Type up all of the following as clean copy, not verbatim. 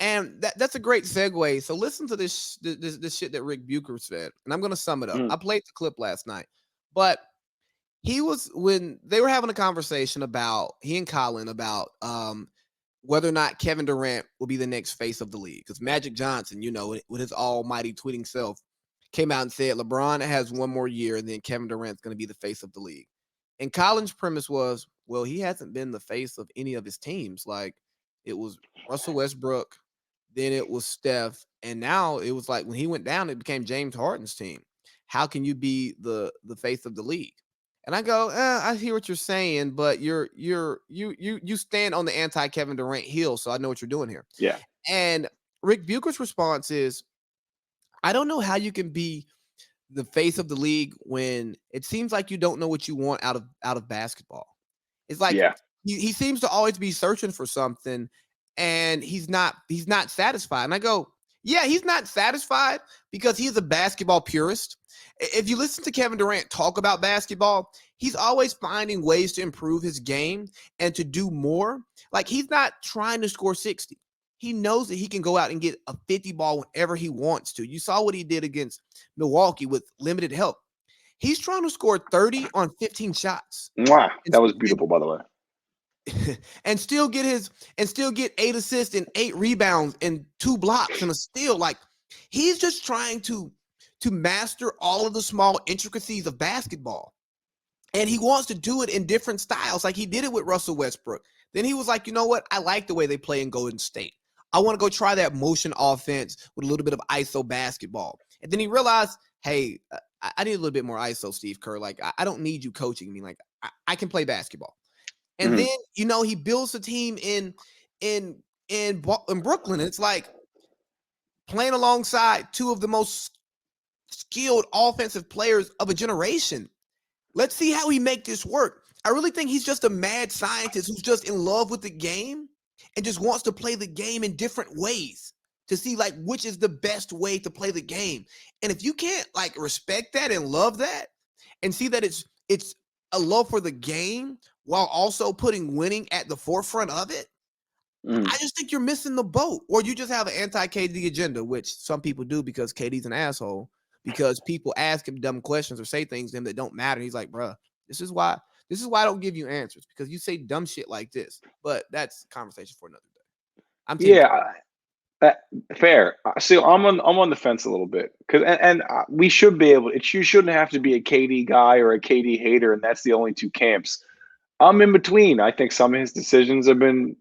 And that's a great segue. So listen to this shit that Rick Bucher said, and I'm gonna sum it up. I Mm. played the clip last night, but he was when they were having a conversation about he and Colin about whether or not Kevin Durant will be the next face of the league. Because Magic Johnson, with his almighty tweeting self, came out and said LeBron has one more year, and then Kevin Durant's going to be the face of the league. And Colin's premise was, well, he hasn't been the face of any of his teams. Like it was Russell Westbrook, then it was Steph, and now it was like when he went down, it became James Harden's team. How can you be the face of the league? And I go, I hear what you're saying, but you stand on the anti Kevin Durant hill, so I know what you're doing here. Yeah. And Rick Bucher's response is, I don't know how you can be the face of the league when it seems like you don't know what you want out of basketball. It's like Yeah. he seems to always be searching for something, and he's not satisfied. And I go, yeah, he's not satisfied because he's a basketball purist. If you listen to Kevin Durant talk about basketball, he's always finding ways to improve his game and to do more. Like he's not trying to score 60. He knows that he can go out and get a 50 ball whenever he wants to. You saw what he did against Milwaukee with limited help. He's trying to score 30 on 15 shots. Mwah. And, That was beautiful, by the way. and still get 8 assists and 8 rebounds and 2 blocks and a steal. Like he's just trying to master all of the small intricacies of basketball. And he wants to do it in different styles. Like he did it with Russell Westbrook. Then he was like, you know what? I like the way they play in Golden State. I want to go try that motion offense with a little bit of ISO basketball. And then he realized, hey, I need a little bit more ISO, Steve Kerr. Like I don't need you coaching me. Like I can play basketball. And Mhm. then, he builds a team in Brooklyn. And it's like playing alongside two of the most skilled offensive players of a generation. Let's see how he make this work. I really think he's just a mad scientist who's just in love with the game and just wants to play the game in different ways to see like which is the best way to play the game. And if you can't like respect that and love that and see that it's a love for the game while also putting winning at the forefront of it, Mhm. I just think you're missing the boat. Or you just have an anti-KD agenda, which some people do because KD's an asshole. Because people ask him dumb questions or say things to him that don't matter. He's like, bruh, this is why I don't give you answers because you say dumb shit like this. But that's a conversation for another day. I'm team. Yeah. That fair. See, I'm on the fence a little bit because we should be able. You shouldn't have to be a KD guy or a KD hater, and that's the only two camps. I'm in between. I think some of his decisions have been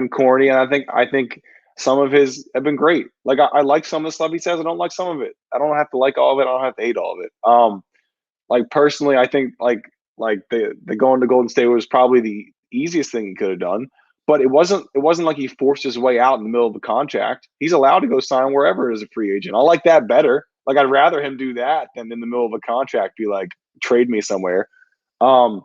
corny, and I think some of his have been great. Like I like some of the stuff he says. I don't like some of it. I don't have to like all of it. I don't have to hate all of it. Like personally, I think like the going to Golden State was probably the easiest thing he could have done. But it wasn't like he forced his way out in the middle of the contract. He's allowed to go sign wherever as a free agent. I like that better. Like I'd rather him do that than in the middle of a contract be like trade me somewhere. Um,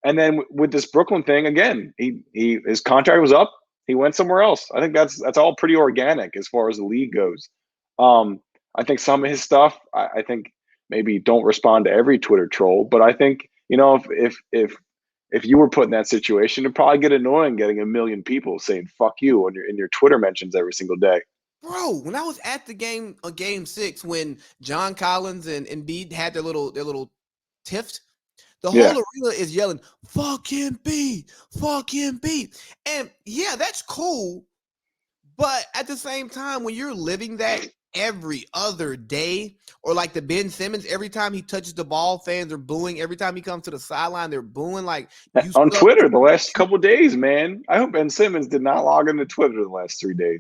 and then with this Brooklyn thing again, he his contract was up. He went somewhere else. I think that's all pretty organic as far as the league goes. Um, I think some of his stuff, I think maybe don't respond to every Twitter troll, but I think if you were put in that situation, it'd probably get annoying getting a million people saying "fuck you" on your Twitter mentions every single day. Bro, when I was at the game 6 when John Collins and Embiid had their little tiff, the whole Yeah, arena is yelling, fuck Embiid, fuck Embiid. And yeah, that's cool. But at the same time, when you're living that every other day, or like the Ben Simmons, every time he touches the ball, fans are booing. Every time he comes to the sideline, they're booing. Like you on suck. Twitter the last couple days, man. I hope Ben Simmons did not log into Twitter the last 3 days.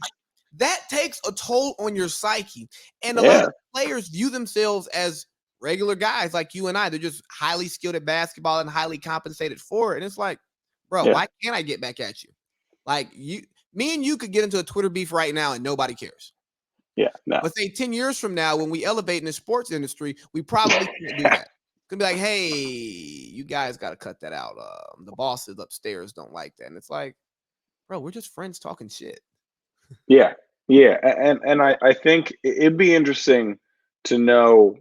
That takes a toll on your psyche. And a lot Yeah, of players view themselves as regular guys like you and I. They're just highly skilled at basketball and highly compensated for it. And it's like, bro, yeah, why can't I get back at you? Like me and you could get into a Twitter beef right now and nobody cares. yeah. No, But say 10 years from now, when we elevate in the sports industry, we probably can't do that. Could be like, hey, you guys got to cut that out. The bosses upstairs don't like that. And it's like, bro, we're just friends talking shit. yeah, yeah. And I think it'd be interesting to know.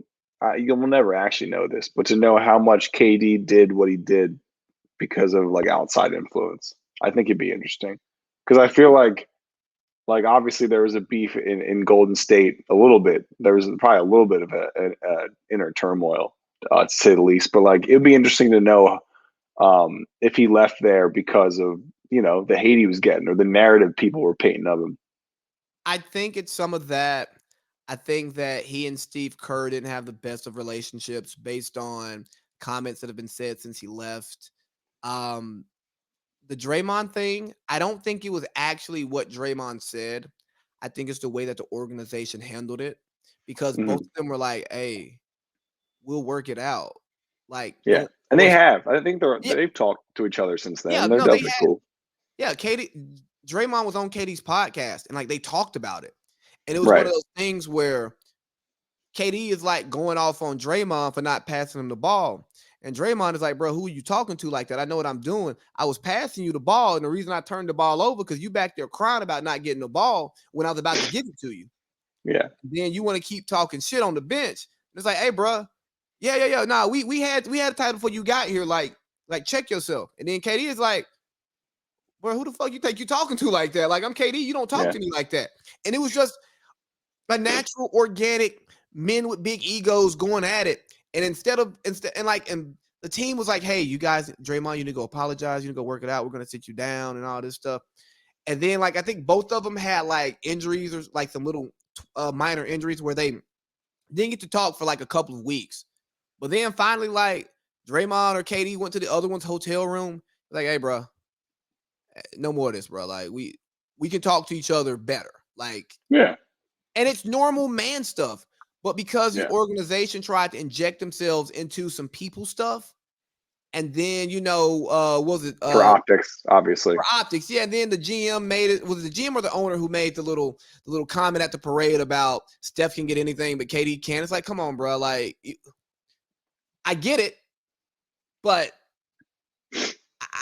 You'll never actually know this, but to know how much KD did what he did because of like outside influence. I think it'd be interesting because I feel like Like obviously there was a beef in Golden State a little bit. There was probably a little bit of a inner turmoil, to say the least. But like it'd be interesting to know if he left there because of the hate he was getting or the narrative people were painting of him. I think it's some of that. I think that he and Steve Kerr didn't have the best of relationships based on comments that have been said since he left. Um, the Draymond thing, I don't think it was actually what Draymond said. I think it's the way that the organization handled it because both Hmm. of them were like, "Hey, we'll work it out." Like, Yeah, don't and they force. have. I think Yeah, they've talked to each other since yeah, then. They're no, they definitely had. cool. Yeah, Katie, Draymond was on Katie's podcast and like they talked about it, and it was one Right. of those things where KD is like going off on Draymond for not passing him the ball. And Draymond is like, bro, who are you talking to like that? I know what I'm doing. I was passing you the ball. And the reason I turned the ball over because you back there crying about not getting the ball when I was about to give it to you. Yeah. Then you want to keep talking shit on the bench. It's like, hey, bro, yeah. Nah, we had a title before you got here. Like check yourself. And then KD is like, bro, who the fuck you think you talking to like that? Like, I'm KD, you don't talk Yeah. to me like that. And it was just a natural, organic men with big egos going at it. And and the team was like, hey, you guys, Draymond, you need to go apologize, you need to go work it out. We're gonna sit you down and all this stuff. And then like I think both of them had like injuries or like some little minor injuries where they didn't get to talk for like a couple of weeks. But then finally, like Draymond or KD went to the other one's hotel room, like, hey, bro, no more of this, bro. Like we can talk to each other better. Like, Yeah. and it's normal man stuff. But because the Yeah. organization tried to inject themselves into some people stuff, and then was it For optics, obviously. for optics? Yeah, and then the GM made it. Was it the GM or the owner who made the little comment at the parade about Steph can get anything but KD can? It's like, come on, bro. Like, I get it, but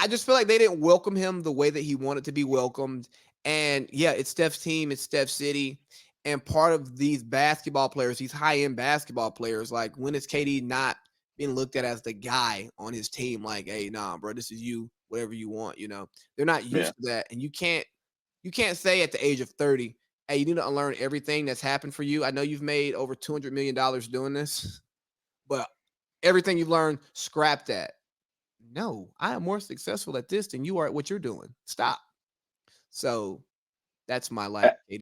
I just feel like they didn't welcome him the way that he wanted to be welcomed. And yeah, it's Steph's team, it's Steph City. And part of these basketball players, these high-end basketball players, like when is KD not being looked at as the guy on his team? Like, hey, nah, bro, this is you, whatever you want. They're not Yeah. used to that. And you can't say at the age of 30, hey, you need to unlearn everything that's happened for you. I know you've made over $200 million doing this, but everything you've learned, scrap that. No, I am more successful at this than you are at what you're doing. Stop. So that's my Uh, life.